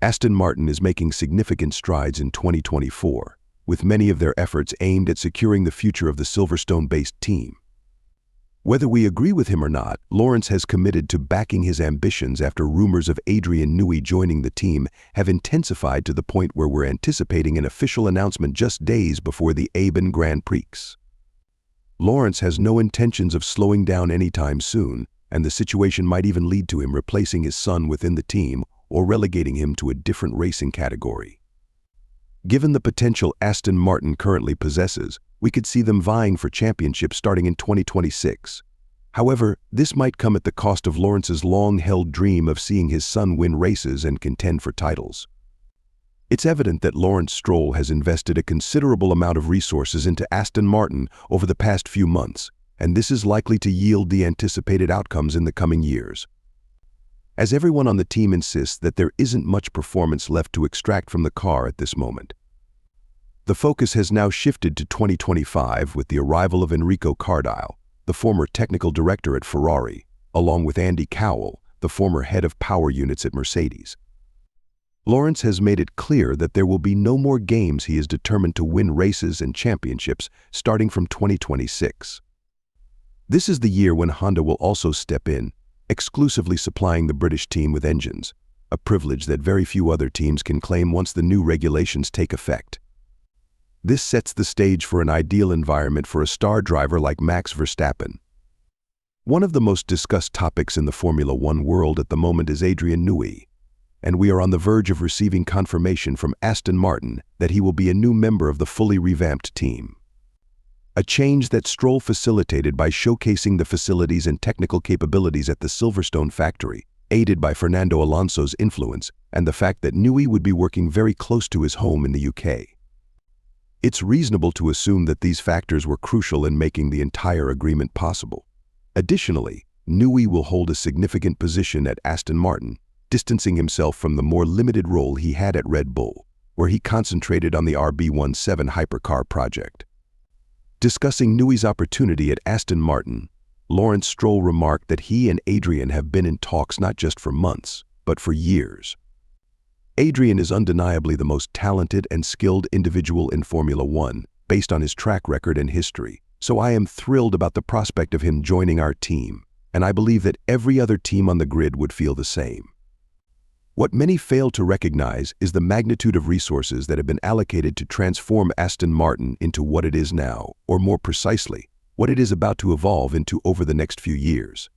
Aston Martin is making significant strides in 2024, with many of their efforts aimed at securing the future of the Silverstone-based team. Whether we agree with him or not, Lawrence has committed to backing his ambitions after rumors of Adrian Newey joining the team have intensified to the point where we're anticipating an official announcement just days before the Aben Grand Prix. Lawrence has no intentions of slowing down anytime soon, and the situation might even lead to him replacing his son within the team or relegating him to a different racing category. Given the potential Aston Martin currently possesses, we could see them vying for championships starting in 2026. However, this might come at the cost of Lawrence's long-held dream of seeing his son win races and contend for titles. It's evident that Lawrence Stroll has invested a considerable amount of resources into Aston Martin over the past few months, and this is likely to yield the anticipated outcomes in the coming years. As everyone on the team insists that there isn't much performance left to extract from the car at this moment. The focus has now shifted to 2025 with the arrival of Enrico Cardile, the former technical director at Ferrari, along with Andy Cowell, the former head of power units at Mercedes. Lawrence has made it clear that there will be no more games. He is determined to win races and championships starting from 2026. This is the year when Honda will also step in, exclusively supplying the British team with engines, a privilege that very few other teams can claim once the new regulations take effect. This sets the stage for an ideal environment for a star driver like Max Verstappen. One of the most discussed topics in the Formula One world at the moment is Adrian Newey, and we are on the verge of receiving confirmation from Aston Martin that he will be a new member of the fully revamped team. A change that Stroll facilitated by showcasing the facilities and technical capabilities at the Silverstone factory, aided by Fernando Alonso's influence and the fact that Newey would be working very close to his home in the UK. It's reasonable to assume that these factors were crucial in making the entire agreement possible. Additionally, Newey will hold a significant position at Aston Martin, distancing himself from the more limited role he had at Red Bull, where he concentrated on the RB17 hypercar project. Discussing Newey's opportunity at Aston Martin, Lawrence Stroll remarked that he and Adrian have been in talks not just for months, but for years. Adrian is undeniably the most talented and skilled individual in Formula One, based on his track record and history, so I am thrilled about the prospect of him joining our team, and I believe that every other team on the grid would feel the same. What many fail to recognize is the magnitude of resources that have been allocated to transform Aston Martin into what it is now, or more precisely, what it is about to evolve into over the next few years.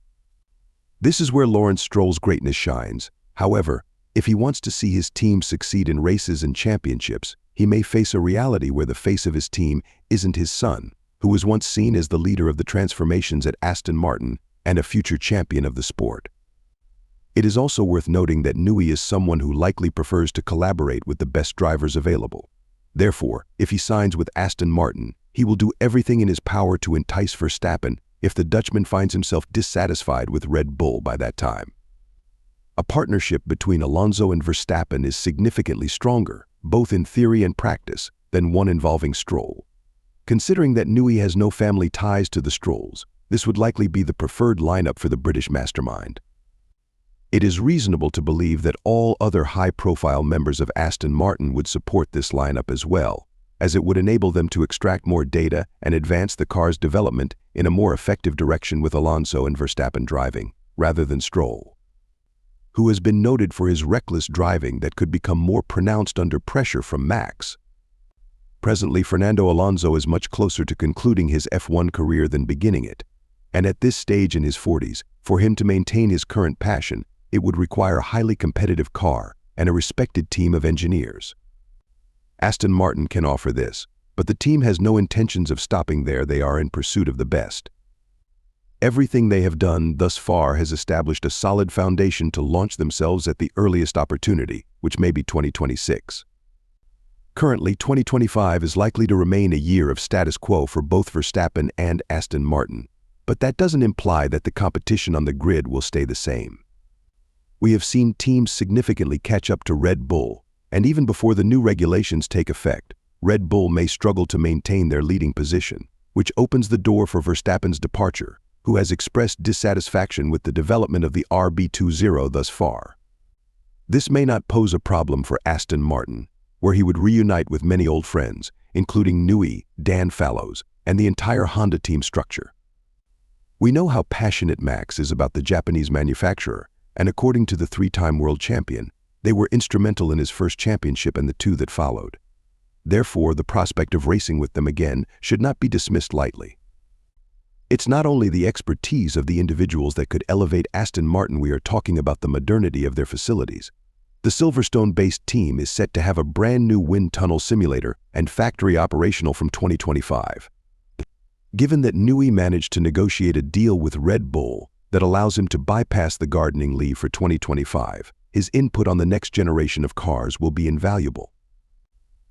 This is where Lawrence Stroll's greatness shines. However, if he wants to see his team succeed in races and championships, he may face a reality where the face of his team isn't his son, who was once seen as the leader of the transformations at Aston Martin and a future champion of the sport. It is also worth noting that Newey is someone who likely prefers to collaborate with the best drivers available. Therefore, if he signs with Aston Martin, he will do everything in his power to entice Verstappen if the Dutchman finds himself dissatisfied with Red Bull by that time. A partnership between Alonso and Verstappen is significantly stronger, both in theory and practice, than one involving Stroll. Considering that Newey has no family ties to the Strolls, this would likely be the preferred lineup for the British mastermind. It is reasonable to believe that all other high-profile members of Aston Martin would support this lineup as well, as it would enable them to extract more data and advance the car's development in a more effective direction with Alonso and Verstappen driving, rather than Stroll, who has been noted for his reckless driving that could become more pronounced under pressure from Max. Presently, Fernando Alonso is much closer to concluding his F1 career than beginning it, and at this stage in his 40s, for him to maintain his current passion, it would require a highly competitive car and a respected team of engineers. Aston Martin can offer this, but the team has no intentions of stopping there. They are in pursuit of the best. Everything they have done thus far has established a solid foundation to launch themselves at the earliest opportunity, which may be 2026. Currently, 2025 is likely to remain a year of status quo for both Verstappen and Aston Martin, but that doesn't imply that the competition on the grid will stay the same. We have seen teams significantly catch up to Red Bull, and even before the new regulations take effect, Red Bull may struggle to maintain their leading position, which opens the door for Verstappen's departure, who has expressed dissatisfaction with the development of the RB20 thus far. This may not pose a problem for Aston Martin, where he would reunite with many old friends, including Newey, Dan Fallows, and the entire Honda team structure. We know how passionate Max is about the Japanese manufacturer, and according to the three-time world champion, they were instrumental in his first championship and the two that followed. Therefore, the prospect of racing with them again should not be dismissed lightly. It's not only the expertise of the individuals that could elevate Aston Martin. We are talking about the modernity of their facilities. The Silverstone-based team is set to have a brand new wind tunnel simulator and factory operational from 2025. Given that Newey managed to negotiate a deal with Red Bull that allows him to bypass the gardening leave for 2025, his input on the next generation of cars will be invaluable.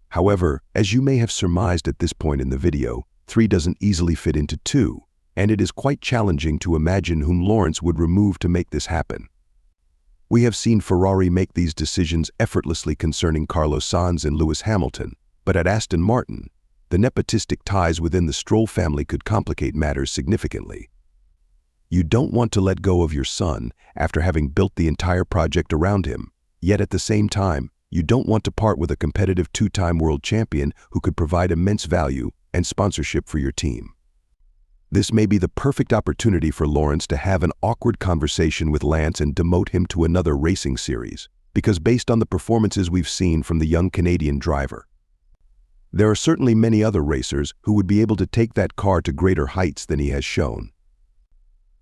However, as you may have surmised at this point in the video, 3 doesn't easily fit into 2, and it is quite challenging to imagine whom Lawrence would remove to make this happen. We have seen Ferrari make these decisions effortlessly concerning Carlos Sainz and Lewis Hamilton, but at Aston Martin, the nepotistic ties within the Stroll family could complicate matters significantly. You don't want to let go of your son after having built the entire project around him, yet at the same time, you don't want to part with a competitive 2-time world champion who could provide immense value and sponsorship for your team. This may be the perfect opportunity for Lawrence to have an awkward conversation with Lance and demote him to another racing series, because based on the performances we've seen from the young Canadian driver, there are certainly many other racers who would be able to take that car to greater heights than he has shown.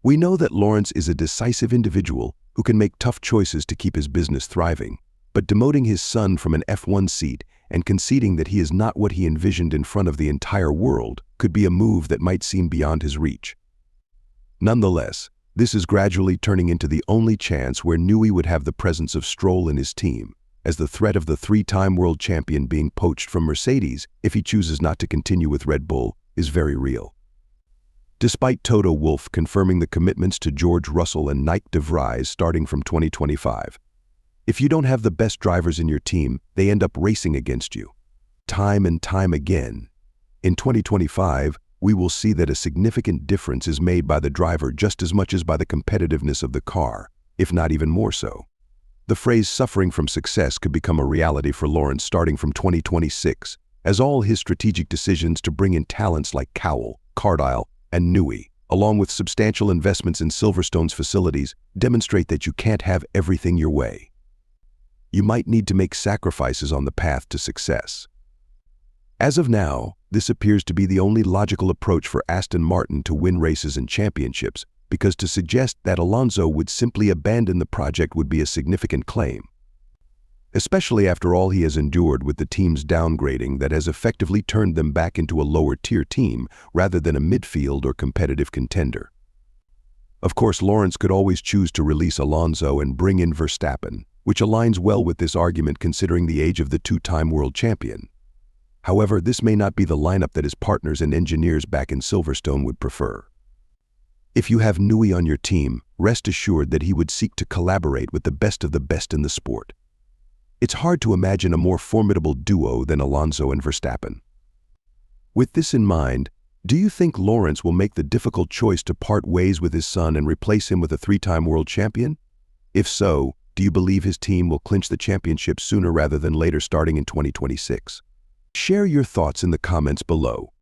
We know that Lawrence is a decisive individual who can make tough choices to keep his business thriving, but demoting his son from an F1 seat and conceding that he is not what he envisioned in front of the entire world could be a move that might seem beyond his reach. Nonetheless, this is gradually turning into the only chance where Newey would have the presence of Stroll in his team, as the threat of the 3-time world champion being poached from Mercedes if he chooses not to continue with Red Bull is very real. Despite Toto Wolff confirming the commitments to George Russell and Nyck de Vries starting from 2025, if you don't have the best drivers in your team, they end up racing against you. Time and time again. In 2025, we will see that a significant difference is made by the driver just as much as by the competitiveness of the car, if not even more so. The phrase suffering from success could become a reality for Lawrence starting from 2026, as all his strategic decisions to bring in talents like Cowell, Cardile, and Newey, along with substantial investments in Silverstone's facilities, demonstrate that you can't have everything your way. You might need to make sacrifices on the path to success. As of now, this appears to be the only logical approach for Aston Martin to win races and championships, because to suggest that Alonso would simply abandon the project would be a significant claim, especially after all he has endured with the team's downgrading that has effectively turned them back into a lower-tier team rather than a midfield or competitive contender. Of course, Lawrence could always choose to release Alonso and bring in Verstappen, which aligns well with this argument considering the age of the 2-time world champion. However, this may not be the lineup that his partners and engineers back in Silverstone would prefer. If you have Newey on your team, rest assured that he would seek to collaborate with the best of the best in the sport. It's hard to imagine a more formidable duo than Alonso and Verstappen. With this in mind, do you think Lawrence will make the difficult choice to part ways with his son and replace him with a 3-time world champion? If so, do you believe his team will clinch the championship sooner rather than later starting in 2026? Share your thoughts in the comments below.